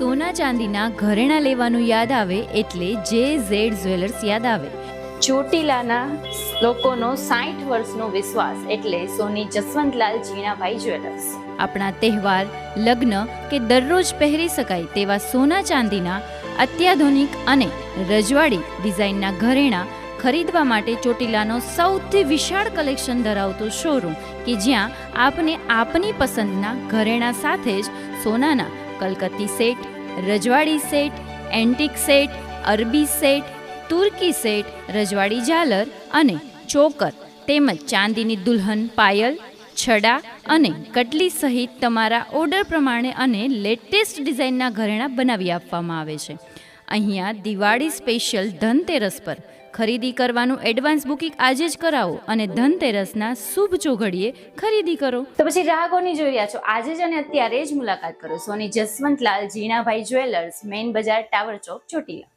સોના ચાંદીના ઘરેણાં લેવાનું યાદ આવે એટલે JZ જ્વેલર્સ યાદ આવે. ચોટીલાના લોકોનો 60 વર્ષનો વિશ્વાસ એટલે સોની જસવંતલાલ જીણાભાઈ જ્વેલર્સ. આપણા તહેવાર, લગ્ન કે દરરોજ પહેરી શકાય તેવા સોના ચાંદીના અત્યાધુનિક અને રજવાડી ડિઝાઇનના ઘરેણાં ખરીદવા માટે ચોટીલાનો સૌથી વિશાળ કલેક્શન ધરાવતો શોરૂમ કે જ્યાં આપને આપની પસંદના ઘરેણાં સાથે જ સોનાના કલકત્તી સેટ, રજવાડી સેટ, એન્ટિક સેટ, અરબી સેટ, તુર્કી સેટ, રજવાડી ઝાલર અને ચોકર તેમજ ચાંદીની દુલ્હન પાયલ, છડા અને કટલી સહિત તમારા ઓર્ડર પ્રમાણે અને લેટેસ્ટ ડિઝાઇનના ઘરેણાં બનાવી આપવામાં આવે છે. અહીંયા દિવાળી સ્પેશિયલ ધનતેરસ પર ખરીદી કરવાનું એડવાન્સ બુકિંગ આજે જ કરાવો અને ધનતેરસના શુભ ચોઘડીએ ખરીદી કરો. તો પછી ગ્રાહકોની જોઈ રહ્યા છો, આજે જ અને અત્યારે જ મુલાકાત કરો સોની જસવંતલાલ જીણાભાઈ જ્વેલર્સ, મેઇન બજાર, ટાવર ચોક, ચોટીલા.